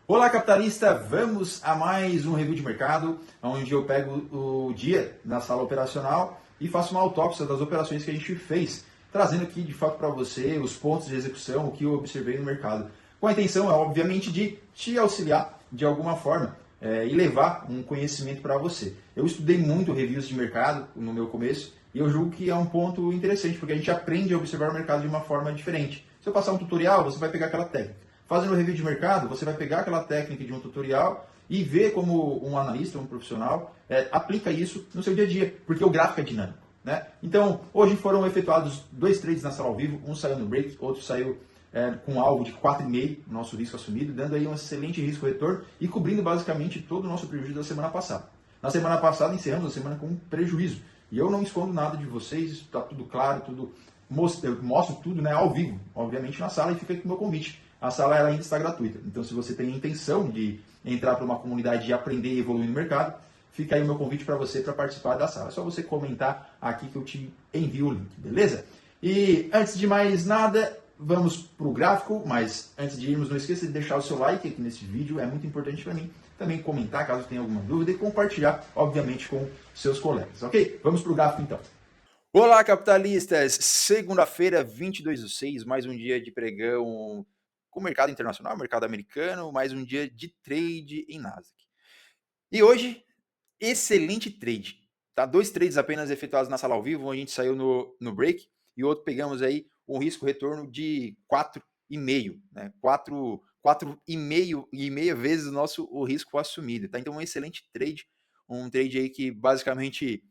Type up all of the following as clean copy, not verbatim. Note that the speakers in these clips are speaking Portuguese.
Olá, capitalista! Vamos a mais um review de mercado, onde eu pego o dia na sala operacional e faço uma autópsia das operações que a gente fez, trazendo aqui de fato para você os pontos de execução, o que eu observei no mercado. Com a intenção, obviamente, de te auxiliar de alguma forma e levar um conhecimento para você. Eu estudei muito reviews de mercado no meu começo e eu julgo que é um ponto interessante, porque a gente aprende a observar o mercado de uma forma diferente. Se eu passar um tutorial, você vai pegar aquela técnica. Fazendo um review de mercado, você vai pegar aquela técnica de um tutorial e ver como um analista, um profissional, aplica isso no seu dia a dia, porque o gráfico é dinâmico. Né? Então, hoje foram efetuados 2 trades na sala ao vivo, um saiu no break, outro saiu com um alvo de 4,5, nosso risco assumido, dando aí um excelente risco-retorno e cobrindo basicamente todo o nosso prejuízo da semana passada. Na semana passada, encerramos a semana com um prejuízo. E eu não escondo nada de vocês, está tudo claro, tudo eu mostro tudo ao vivo, obviamente na sala, e fica aqui o meu convite. A sala ela ainda está gratuita. Então, se você tem a intenção de entrar para uma comunidade e aprender e evoluir no mercado, fica aí o meu convite para você para participar da sala. É só você comentar aqui que eu te envio o link, beleza? E antes de mais nada, vamos para o gráfico, mas antes de irmos, não esqueça de deixar o seu like aqui nesse vídeo, é muito importante para mim. Também comentar caso tenha alguma dúvida e compartilhar, obviamente, com seus colegas, ok? Vamos para o gráfico então. Olá, capitalistas! Segunda-feira, 22/6, mais um dia de pregão com o mercado internacional, mercado americano, mais um dia de trade em Nasdaq. E hoje, excelente trade. Tá? 2 trades apenas efetuados na sala ao vivo, a gente saiu no break, e outro pegamos aí um risco-retorno de 4,5, né? 4,5 vezes o risco assumido. Tá? Então, um excelente trade, um trade aí que basicamente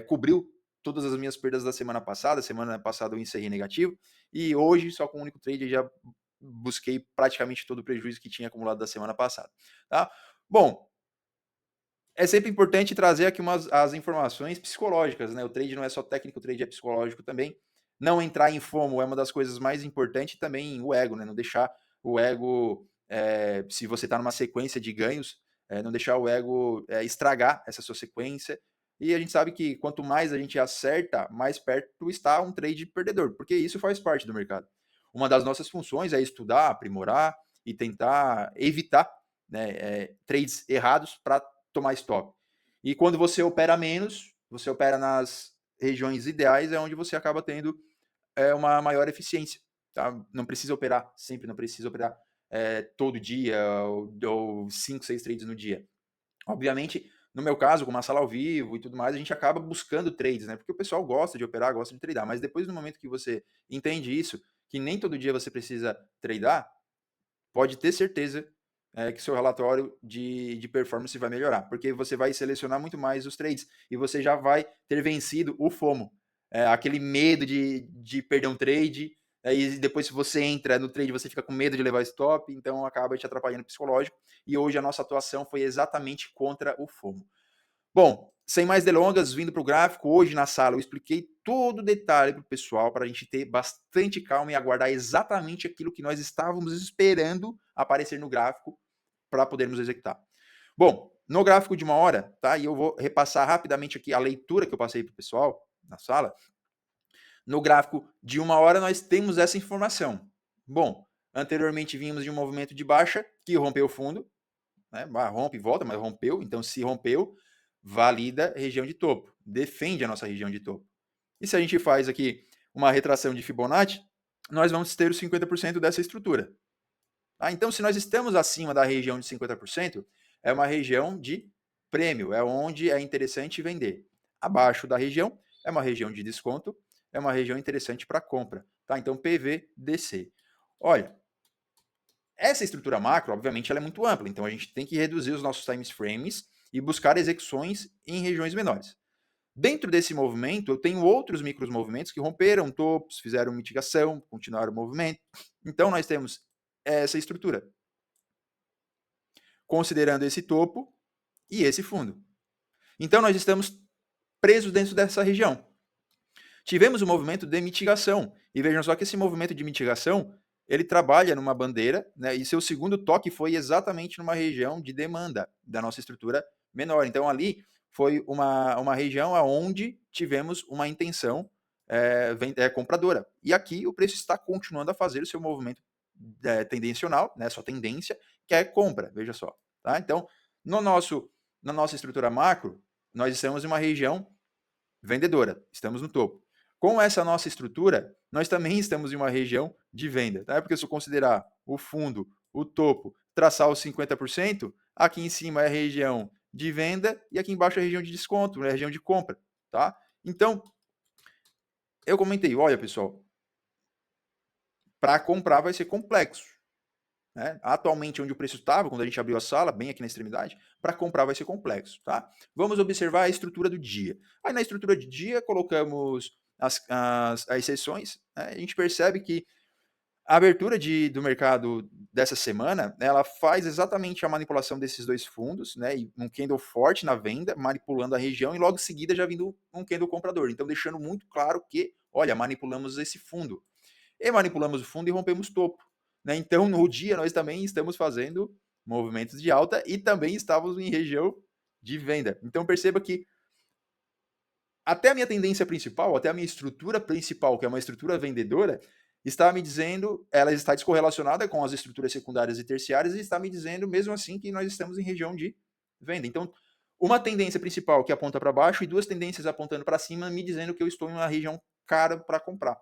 cobriu todas as minhas perdas da semana passada. Semana passada eu encerrei negativo, e hoje, só com um único trade, eu já busquei praticamente todo o prejuízo que tinha acumulado da semana passada. Tá? Bom, é sempre importante trazer aqui as informações psicológicas, né? O trade não é só técnico, o trade é psicológico também. Não entrar em FOMO é uma das coisas mais importantes, também o ego, né? Não deixar o ego, se você está numa sequência de ganhos, não deixar o ego estragar essa sua sequência. E a gente sabe que quanto mais a gente acerta, mais perto está um trade perdedor, porque isso faz parte do mercado. Uma das nossas funções é estudar, aprimorar e tentar evitar, né, trades errados para tomar stop. E quando você opera menos, você opera nas regiões ideais, é onde você acaba tendo uma maior eficiência. Tá? Não precisa operar sempre, não precisa operar todo dia ou 5, 6 trades no dia. Obviamente, no meu caso, com uma sala ao vivo e tudo mais, a gente acaba buscando trades, né? Porque o pessoal gosta de operar, gosta de tradar. Mas depois, no momento que você entende isso, que nem todo dia você precisa tradar, pode ter certeza que seu relatório de performance vai melhorar, porque você vai selecionar muito mais os trades e você já vai ter vencido o FOMO, aquele medo de perder um trade, e depois se você entra no trade você fica com medo de levar stop, então acaba te atrapalhando o psicológico, e hoje a nossa atuação foi exatamente contra o FOMO. Bom, sem mais delongas, vindo para o gráfico, hoje na sala eu expliquei todo o detalhe para o pessoal, para a gente ter bastante calma e aguardar exatamente aquilo que nós estávamos esperando aparecer no gráfico para podermos executar. Bom, no gráfico de 1 hora, tá? E eu vou repassar rapidamente aqui a leitura que eu passei para o pessoal na sala. No gráfico de 1 hora nós temos essa informação. Bom, anteriormente vimos de um movimento de baixa que rompeu o fundo, né? Rompe e volta, mas rompeu. Então, se rompeu, valida região de topo, defende a nossa região de topo. E se a gente faz aqui uma retração de Fibonacci, nós vamos ter os 50% dessa estrutura. Então, se nós estamos acima da região de 50%, é uma região de prêmio, é onde é interessante vender. Abaixo da região é uma região de desconto, é uma região interessante para compra. Tá? Então, PVDC. Olha, essa estrutura macro, obviamente, ela é muito ampla, então a gente tem que reduzir os nossos time frames e buscar execuções em regiões menores. Dentro desse movimento, eu tenho outros micromovimentos que romperam topos, fizeram mitigação, continuaram o movimento. Então, nós temos essa estrutura, considerando esse topo e esse fundo. Então, nós estamos presos dentro dessa região. Tivemos um movimento de mitigação, e vejam só que esse movimento de mitigação, ele trabalha numa bandeira, né, e seu segundo toque foi exatamente numa região de demanda da nossa estrutura menor. Então, ali foi uma região onde tivemos uma intenção compradora. E aqui o preço está continuando a fazer o seu movimento tendencial, né, sua tendência, quer compra, veja só. Tá? Então, no nosso, na nossa estrutura macro, nós estamos em uma região vendedora, estamos no topo. Com essa nossa estrutura, nós também estamos em uma região de venda. Tá? Porque se eu considerar o fundo, o topo, traçar os 50%, aqui em cima é a região de venda e aqui embaixo é a região de desconto, né? A região de compra. Tá? Então, eu comentei, olha pessoal, para comprar vai ser complexo. Né? Atualmente, onde o preço estava, quando a gente abriu a sala, bem aqui na extremidade, para comprar vai ser complexo. Tá? Vamos observar a estrutura do dia. Aí na estrutura de dia, colocamos as sessões, né? A gente percebe que a abertura do mercado dessa semana, né, ela faz exatamente a manipulação desses dois fundos, né, e um candle forte na venda, manipulando a região, e logo em seguida já vindo um candle comprador. Então, deixando muito claro que, olha, manipulamos esse fundo. E manipulamos o fundo e rompemos topo. Né? Então, no dia, nós também estamos fazendo movimentos de alta e também estávamos em região de venda. Então, perceba que até a minha tendência principal, até a minha estrutura principal, que é uma estrutura vendedora, está me dizendo, ela está descorrelacionada com as estruturas secundárias e terciárias e está me dizendo, mesmo assim, que nós estamos em região de venda. Então, uma tendência principal que aponta para baixo e duas tendências apontando para cima, me dizendo que eu estou em uma região cara para comprar.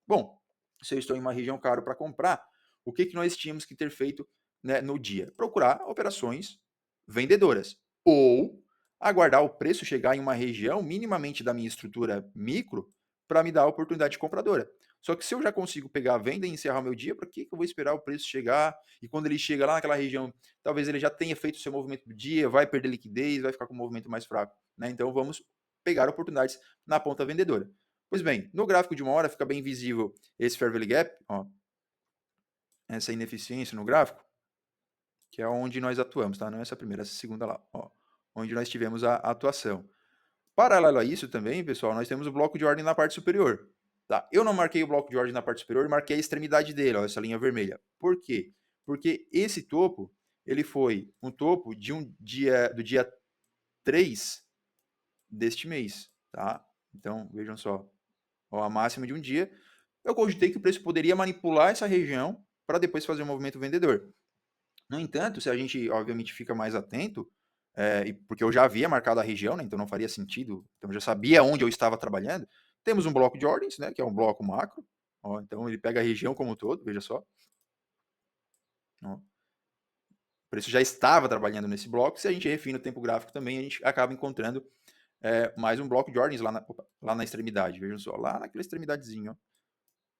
Bom, se eu estou em uma região cara para comprar, o que nós tínhamos que ter feito, né, no dia? Procurar operações vendedoras. Ou aguardar o preço chegar em uma região minimamente da minha estrutura micro para me dar a oportunidade de compradora. Só que se eu já consigo pegar a venda e encerrar o meu dia, para que eu vou esperar o preço chegar? E quando ele chega lá naquela região, talvez ele já tenha feito o seu movimento do dia, vai perder liquidez, vai ficar com um movimento mais fraco. Né? Então vamos pegar oportunidades na ponta vendedora. Pois bem, no gráfico de uma hora fica bem visível esse Fair Value Gap, ó, essa ineficiência no gráfico, que é onde nós atuamos, tá? Não é essa primeira, essa segunda lá, ó, onde nós tivemos a atuação. Paralelo a isso também, pessoal, nós temos o bloco de ordem na parte superior. Tá? Eu não marquei o bloco de ordem na parte superior, marquei a extremidade dele, ó, essa linha vermelha. Por quê? Porque esse topo, ele foi um topo de do dia 3 deste mês. Tá? Então, vejam só, ó, a máxima de um dia. Eu cogitei que o preço poderia manipular essa região para depois fazer um movimento vendedor. No entanto, se a gente, obviamente, fica mais atento, porque eu já havia marcado a região, né, então não faria sentido, então eu já sabia onde eu estava trabalhando, temos um bloco de ordens, né, que é um bloco macro, ó, então ele pega a região como um todo, veja só. Ó, o preço já estava trabalhando nesse bloco, se a gente refina o tempo gráfico também, a gente acaba encontrando mais um bloco de ordens lá na extremidade, vejam só, lá naquela extremidadezinha. Ó.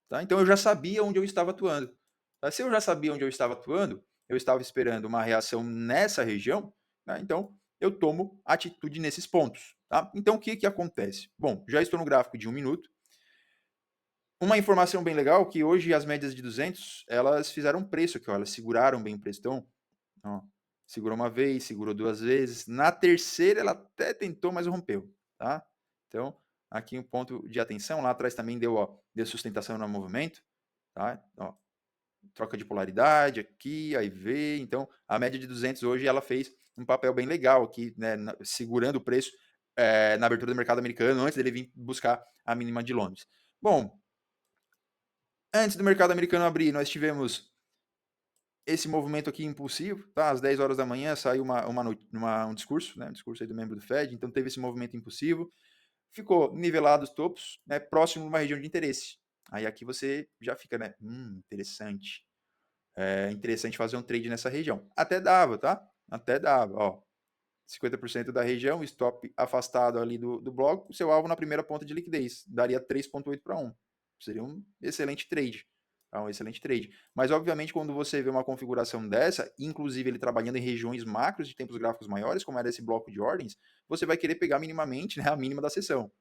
Tá? Então eu já sabia onde eu estava atuando. Tá? Se eu já sabia onde eu estava atuando, eu estava esperando uma reação nessa região, né? Então eu tomo atitude nesses pontos. Tá? Então o que acontece? Bom, já estou no gráfico de 1 minuto. Uma informação bem legal que hoje as médias de 200, elas fizeram preço aqui, ó, elas seguraram bem o preço. Então, ó, segurou uma vez, segurou duas vezes. Na terceira ela até tentou, mas rompeu. Tá? Então, aqui um ponto de atenção. Lá atrás também deu sustentação no movimento. Tá? Ó, troca de polaridade aqui, aí vê. Então, a média de 200 hoje ela fez um papel bem legal aqui, né, segurando o preço na abertura do mercado americano, antes dele vir buscar a mínima de Londres. Bom, antes do mercado americano abrir, nós tivemos esse movimento aqui impulsivo, tá? Às 10 horas da manhã saiu um discurso, né? Um discurso aí do membro do Fed, então teve esse movimento impulsivo, ficou nivelado os topos, né? Próximo de uma região de interesse. Aí aqui você já fica, né? Interessante. É interessante fazer um trade nessa região. Até dava, tá? Até dava, ó. 50% da região, stop afastado ali do bloco, seu alvo na primeira ponta de liquidez. Daria 3,8 para 1. Seria um excelente trade. Tá? Um excelente trade. Mas, obviamente, quando você vê uma configuração dessa, inclusive ele trabalhando em regiões macros de tempos gráficos maiores, como era esse bloco de ordens, você vai querer pegar minimamente, né, a mínima da sessão.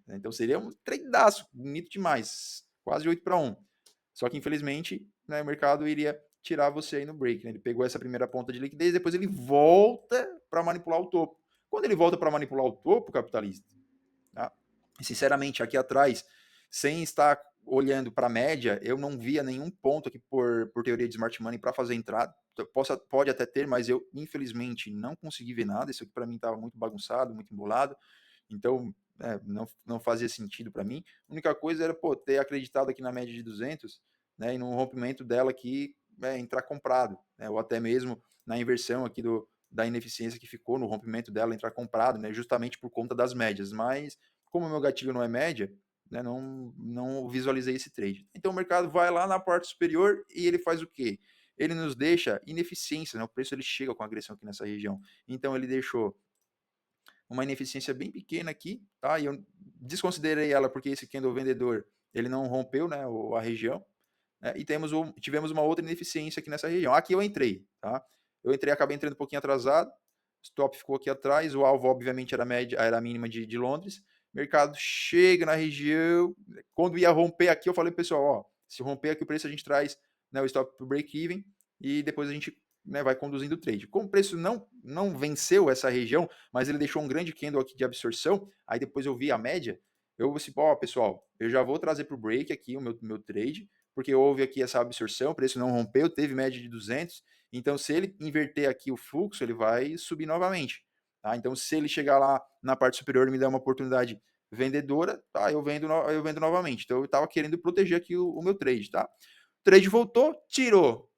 Então seria um tradeaço, bonito demais. Quase 8 para 1. Só que, infelizmente, né, o mercado iria tirar você aí no break. Né? Ele pegou essa primeira ponta de liquidez, depois ele volta para manipular o topo. Quando ele volta para manipular o topo, capitalista, tá? Sinceramente, aqui atrás, sem estar olhando para a média, eu não via nenhum ponto aqui por teoria de smart money para fazer entrada. Pode até ter, mas eu, infelizmente, não consegui ver nada. Isso aqui para mim estava muito bagunçado, muito embolado. Então, não fazia sentido para mim. A única coisa era ter acreditado aqui na média de 200, né, e no rompimento dela aqui entrar comprado, né? Ou até mesmo na inversão aqui da ineficiência que ficou no rompimento dela, entrar comprado, né? Justamente por conta das médias. Mas como o meu gatilho não é média, né? Não visualizei esse trade. Então o mercado vai lá na parte superior e ele faz o quê? Ele nos deixa ineficiência, né? O preço ele chega com agressão aqui nessa região. Então ele deixou uma ineficiência bem pequena aqui, tá? E eu desconsiderei ela porque esse candle vendedor, ele não rompeu, né, a região, né? E tivemos uma outra ineficiência aqui nessa região. Aqui eu entrei, tá? Eu entrei, acabei entrando um pouquinho atrasado, stop ficou aqui atrás, o alvo obviamente era a mínima de Londres. O mercado chega na região, quando ia romper aqui, eu falei pro pessoal, ó, se romper aqui o preço a gente traz, né, o stop pro break-even e depois a gente, né, vai conduzindo o trade. Como o preço não venceu essa região, mas ele deixou um grande candle aqui de absorção, aí depois eu vi a média, eu disse, ó, pessoal, eu já vou trazer pro break aqui o meu trade, porque houve aqui essa absorção, o preço não rompeu, teve média de 200, então se ele inverter aqui o fluxo, ele vai subir novamente. Tá? Então se ele chegar lá na parte superior e me der uma oportunidade vendedora, tá? Eu vendo novamente. Então eu estava querendo proteger aqui o meu trade. Tá? O trade voltou, tirou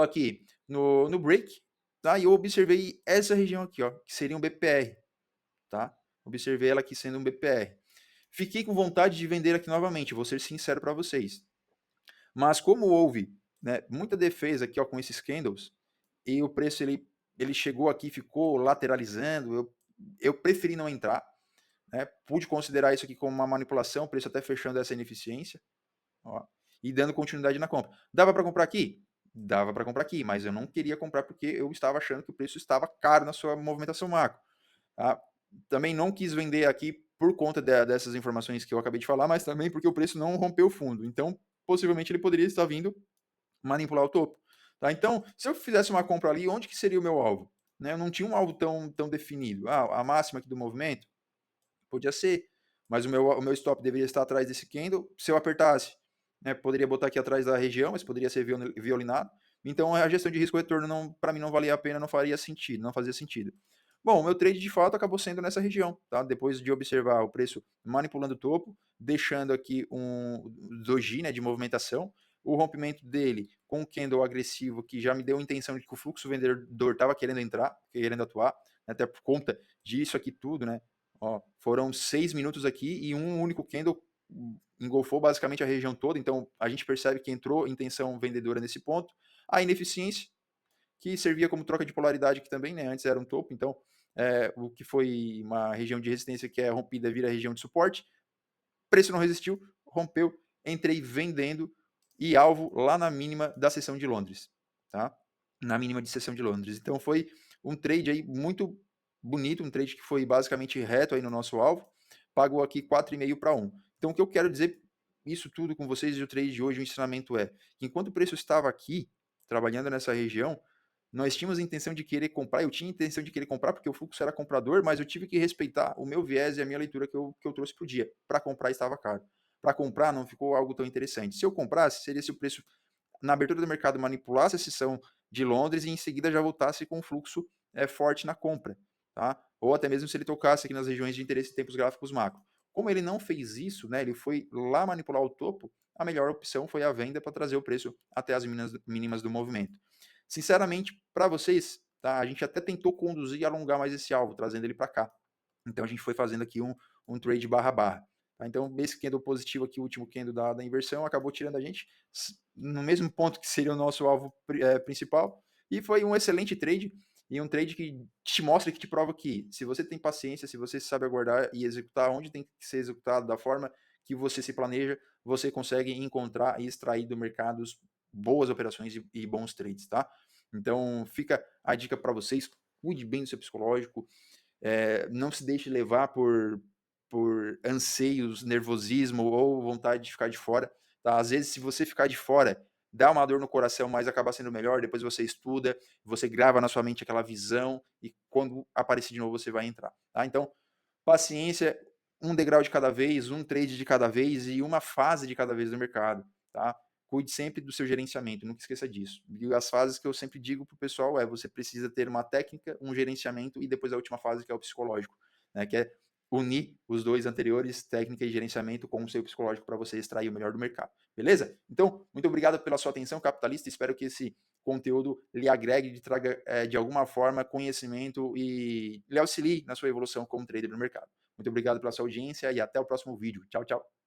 aqui no break, tá? E eu observei essa região aqui, ó, que seria um BPR. Tá? Observei ela aqui sendo um BPR. Fiquei com vontade de vender aqui novamente, vou ser sincero para vocês. Mas como houve, né, muita defesa aqui, ó, com esses candles, e o preço ele chegou aqui, ficou lateralizando, eu preferi não entrar, né? Pude considerar isso aqui como uma manipulação, o preço até fechando essa ineficiência, ó, e dando continuidade na compra. Dava para comprar aqui? Dava para comprar aqui, mas eu não queria comprar porque eu estava achando que o preço estava caro na sua movimentação macro. Tá? Também não quis vender aqui por conta dessas informações que eu acabei de falar, mas também porque o preço não rompeu o fundo. Então, possivelmente ele poderia estar vindo manipular o topo. Tá? Então, se eu fizesse uma compra ali, onde que seria o meu alvo? Né? Eu não tinha um alvo tão definido. Ah, a máxima aqui do movimento? Podia ser, mas o meu stop deveria estar atrás desse candle. Se eu apertasse, né, poderia botar aqui atrás da região, mas poderia ser violinado. Então, a gestão de risco-retorno, para mim, não valia a pena, não faria sentido, não fazia sentido. Bom, o meu trade de fato acabou sendo nessa região, tá? Depois de observar o preço manipulando o topo, deixando aqui um doji, né, de movimentação, o rompimento dele com um candle agressivo que já me deu a intenção de que o fluxo vendedor estava querendo entrar, querendo atuar, né, até por conta disso aqui tudo, né? Ó, foram 6 minutos aqui e um único candle engolfou basicamente a região toda, então a gente percebe que entrou intenção vendedora nesse ponto. A ineficiência, que servia como troca de polaridade aqui também, né? Antes era um topo, então o que foi uma região de resistência que é rompida vira região de suporte. Preço não resistiu, rompeu, entrei vendendo e alvo lá na mínima da sessão de Londres, tá? Na mínima de sessão de Londres. Então foi um trade aí muito bonito, um trade que foi basicamente reto aí no nosso alvo, pagou aqui 4,5 para 1. Então o que eu quero dizer isso tudo com vocês e o trade de hoje, o ensinamento é que enquanto o preço estava aqui, trabalhando nessa região, nós tínhamos a intenção de querer comprar, eu tinha a intenção de querer comprar porque o fluxo era comprador, mas eu tive que respeitar o meu viés e a minha leitura que eu trouxe para o dia. Para comprar estava caro. Para comprar não ficou algo tão interessante. Se eu comprasse, seria se o preço na abertura do mercado manipulasse a sessão de Londres e em seguida já voltasse com um fluxo forte na compra. Tá? Ou até mesmo se ele tocasse aqui nas regiões de interesse em tempos gráficos macro. Como ele não fez isso, né, ele foi lá manipular o topo, a melhor opção foi a venda para trazer o preço até as mínimas do movimento. Sinceramente, para vocês, tá, a gente até tentou conduzir e alongar mais esse alvo, trazendo ele para cá. Então a gente foi fazendo aqui um trade barra. Tá? Então esse candle positivo aqui, o último candle da inversão, acabou tirando a gente no mesmo ponto que seria o nosso alvo principal. E foi um excelente trade, e um trade que te mostra, que te prova que se você tem paciência, se você sabe aguardar e executar onde tem que ser executado, da forma que você se planeja, você consegue encontrar e extrair do mercado boas operações e bons trades, tá? Então fica a dica para vocês, cuide bem do seu psicológico, não se deixe levar por anseios, nervosismo ou vontade de ficar de fora. Tá? Às vezes, se você ficar de fora, dá uma dor no coração, mas acaba sendo melhor. Depois você estuda, você grava na sua mente aquela visão e quando aparecer de novo você vai entrar. Tá? Então, paciência, um degrau de cada vez, um trade de cada vez e uma fase de cada vez do mercado. Tá? Cuide sempre do seu gerenciamento, nunca esqueça disso. E as fases que eu sempre digo para o pessoal você precisa ter uma técnica, um gerenciamento e depois a última fase que é o psicológico, né? Que é unir os dois anteriores, técnica e gerenciamento, com o seu psicológico para você extrair o melhor do mercado. Beleza? Então, muito obrigado pela sua atenção, capitalista. Espero que esse conteúdo lhe agregue, lhe traga de alguma forma conhecimento e lhe auxilie na sua evolução como trader no mercado. Muito obrigado pela sua audiência e até o próximo vídeo. Tchau, tchau.